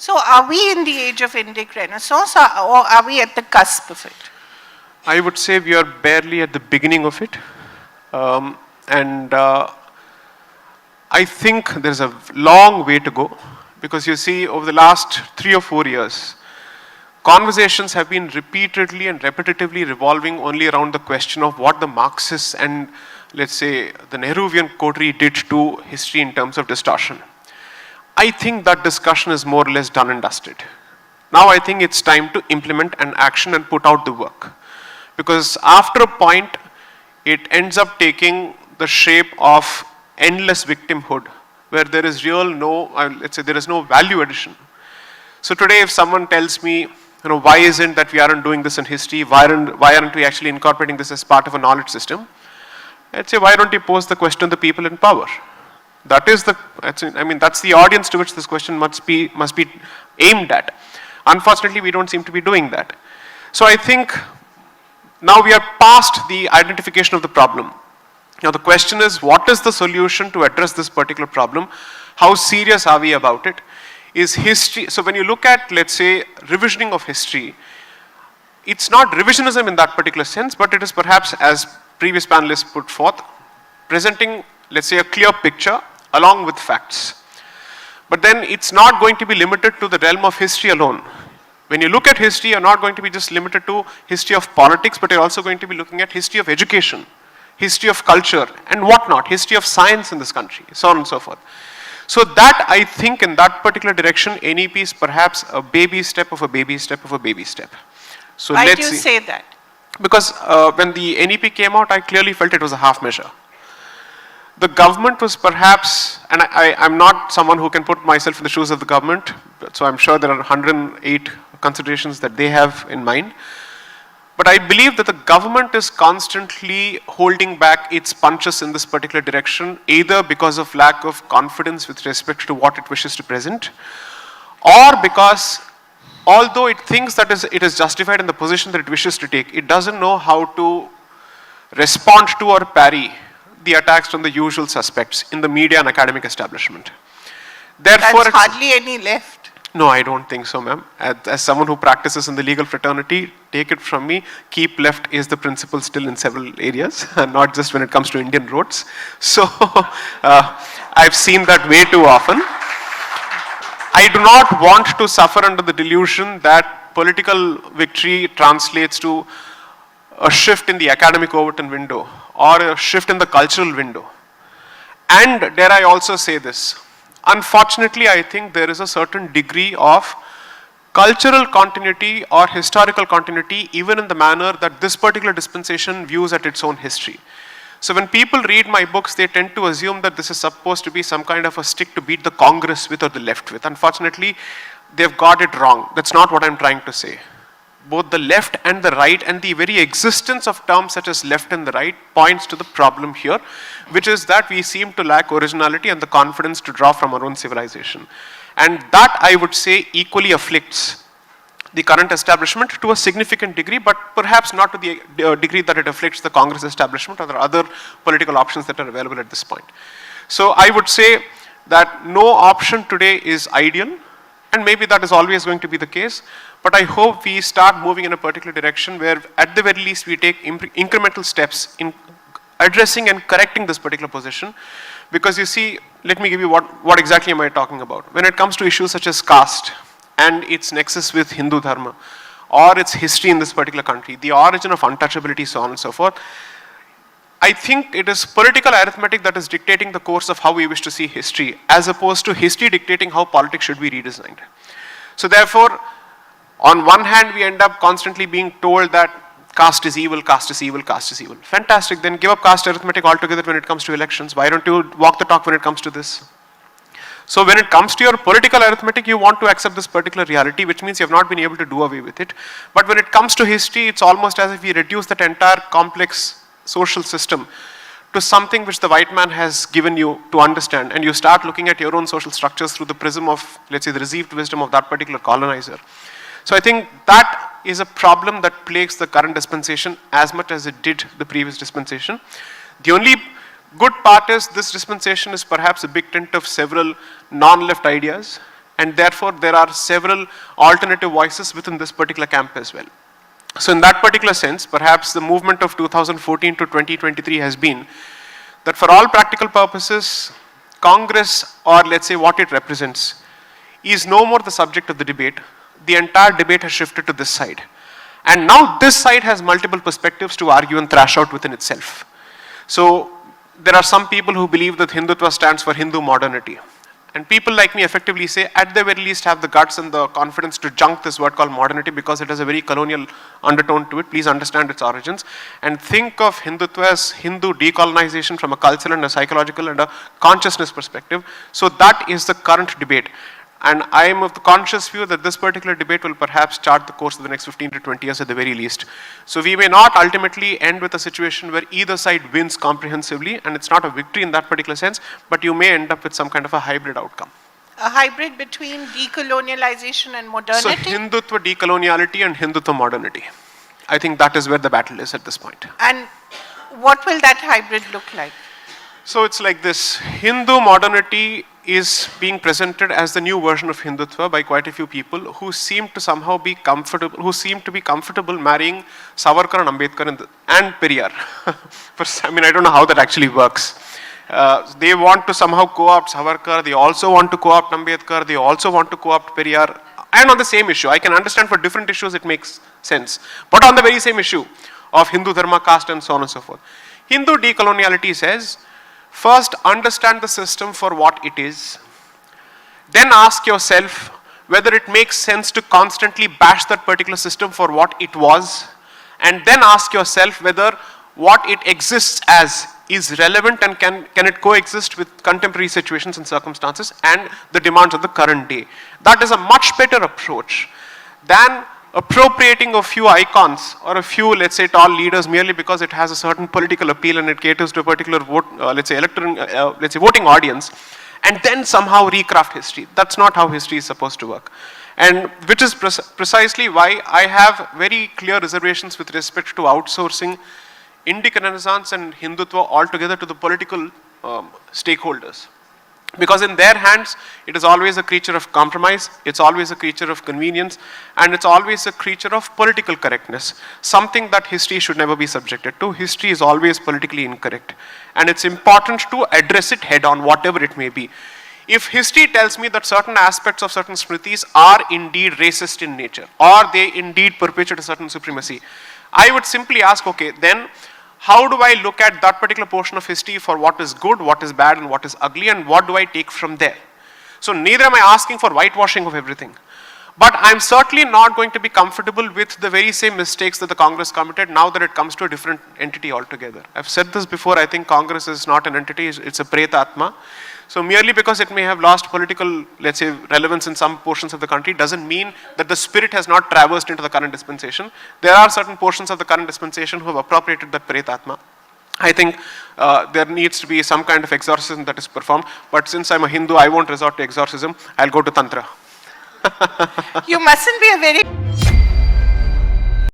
So are we in the age of Indic Renaissance, or are we at the cusp of it? I would say we are barely at the beginning of it. And I think there's a long way to go, because you see, over the last 3 or 4 years, conversations have been repeatedly and repetitively revolving only around the question of what the Marxists and, let's say, the Nehruvian coterie did to history in terms of distortion. I think that discussion is more or less done and dusted. Now I think it's time to implement an action and put out the work. Because after a point, it ends up taking the shape of endless victimhood, where there is let's say there is no value addition. So today if someone tells me, why isn't that we aren't doing this in history, why aren't we actually incorporating this as part of a knowledge system? I'd say, why don't you pose the question to the people in power? That's the audience to which this question must be aimed at. Unfortunately, we don't seem to be doing that. So I think now we are past the identification of the problem. Now the question is, what is the solution to address this particular problem? How serious are we about it? Is history, so when you look at, let's say, revisioning of history, it's not revisionism in that particular sense, but it is perhaps, as previous panelists put forth, presenting, let's say, a clear picture along with facts. But then it's not going to be limited to the realm of history alone. When you look at history, you're not going to be just limited to history of politics, but you're also going to be looking at history of education, history of culture, and whatnot, history of science in this country, so on and so forth. So that, I think, in that particular direction, NEP is perhaps a baby step of a baby step of a baby step. So why do you say that? Because when the NEP came out, I clearly felt it was a half measure. The government was perhaps, and I'm not someone who can put myself in the shoes of the government, so I'm sure there are 108 considerations that they have in mind. But I believe that the government is constantly holding back its punches in this particular direction, either because of lack of confidence with respect to what it wishes to present, or because although it thinks that it is justified in the position that it wishes to take, it doesn't know how to respond to or parry the attacks from the usual suspects in the media and academic establishment. Therefore, there's hardly any left. No, I don't think so, ma'am. As someone who practices in the legal fraternity, take it from me, keep left is the principle still in several areas, not just when it comes to Indian roads. So, I've seen that way too often. I do not want to suffer under the delusion that political victory translates to a shift in the academic Overton window or a shift in the cultural window. And dare I also say this, unfortunately, I think there is a certain degree of cultural continuity or historical continuity even in the manner that this particular dispensation views at its own history. So when people read my books, they tend to assume that this is supposed to be some kind of a stick to beat the Congress with or the left with. Unfortunately, they've got it wrong. That's not what I'm trying to say. Both the left and the right, and the very existence of terms such as left and the right, points to the problem here, which is that we seem to lack originality and the confidence to draw from our own civilization. And that, I would say, equally afflicts the current establishment to a significant degree, but perhaps not to the degree that it afflicts the Congress establishment or the other political options that are available at this point. So I would say that no option today is ideal, and maybe that is always going to be the case. But I hope we start moving in a particular direction where at the very least we take incremental steps in addressing and correcting this particular position. Because you see, let me give you what exactly am I talking about. When it comes to issues such as caste and its nexus with Hindu Dharma or its history in this particular country, the origin of untouchability, so on and so forth, I think it is political arithmetic that is dictating the course of how we wish to see history, as opposed to history dictating how politics should be redesigned. So therefore, on one hand, we end up constantly being told that caste is evil, caste is evil, caste is evil. Fantastic, then give up caste arithmetic altogether when it comes to elections. Why don't you walk the talk when it comes to this? So when it comes to your political arithmetic, you want to accept this particular reality, which means you have not been able to do away with it. But when it comes to history, it's almost as if we reduce that entire complex social system to something which the white man has given you to understand, and you start looking at your own social structures through the prism of, let's say, the received wisdom of that particular colonizer. So I think that is a problem that plagues the current dispensation as much as it did the previous dispensation. The only good part is this dispensation is perhaps a big tent of several non-left ideas, and therefore there are several alternative voices within this particular camp as well. So in that particular sense, perhaps the movement of 2014 to 2023 has been that for all practical purposes, Congress, or let's say what it represents, is no more the subject of the debate. The entire debate has shifted to this side. And now this side has multiple perspectives to argue and thrash out within itself. So there are some people who believe that Hindutva stands for Hindu modernity. And people like me effectively say, at the very least, have the guts and the confidence to junk this word called modernity because it has a very colonial undertone to it. Please understand its origins. And think of Hindutva as Hindu decolonization from a cultural and a psychological and a consciousness perspective. So that is the current debate. And I am of the conscious view that this particular debate will perhaps chart the course of the next 15 to 20 years at the very least. So we may not ultimately end with a situation where either side wins comprehensively, and it's not a victory in that particular sense, but you may end up with some kind of a hybrid outcome. A hybrid between decolonialization and modernity? So Hindutva decoloniality and Hindutva modernity. I think that is where the battle is at this point. And what will that hybrid look like? So it's like this. Hindu modernity is being presented as the new version of Hindutva by quite a few people who seem to somehow be comfortable, marrying Savarkar and Ambedkar and Periyar. I mean, I don't know how that actually works. They want to somehow co-opt Savarkar, they also want to co-opt Ambedkar, they also want to co-opt Periyar, and on the same issue. I can understand for different issues it makes sense, but on the very same issue of Hindu Dharma, caste and so on and so forth. Hindu decoloniality says, first, understand the system for what it is. Then ask yourself whether it makes sense to constantly bash that particular system for what it was. And then ask yourself whether what it exists as is relevant and can it coexist with contemporary situations and circumstances and the demands of the current day. That is a much better approach than appropriating a few icons or a few, let's say, tall leaders merely because it has a certain political appeal and it caters to a particular vote, let's say, voting audience, and then somehow recraft history. That's not how history is supposed to work. And which is precisely why I have very clear reservations with respect to outsourcing Indic Renaissance and Hindutva altogether to the political stakeholders. Because in their hands, it is always a creature of compromise, it's always a creature of convenience, and it's always a creature of political correctness. Something that history should never be subjected to. History is always politically incorrect. And it's important to address it head on, whatever it may be. If history tells me that certain aspects of certain smritis are indeed racist in nature, or they indeed perpetuate a certain supremacy, I would simply ask, okay, then how do I look at that particular portion of history for what is good, what is bad, and what is ugly, and what do I take from there? So neither am I asking for whitewashing of everything. But I'm certainly not going to be comfortable with the very same mistakes that the Congress committed now that it comes to a different entity altogether. I've said this before, I think Congress is not an entity, it's a Pretatma. So merely because it may have lost political, let's say, relevance in some portions of the country doesn't mean that the spirit has not traversed into the current dispensation. There are certain portions of the current dispensation who have appropriated that Pretatma. I think there needs to be some kind of exorcism that is performed, but since I'm a Hindu, I won't resort to exorcism, I'll go to Tantra. You mustn't be a very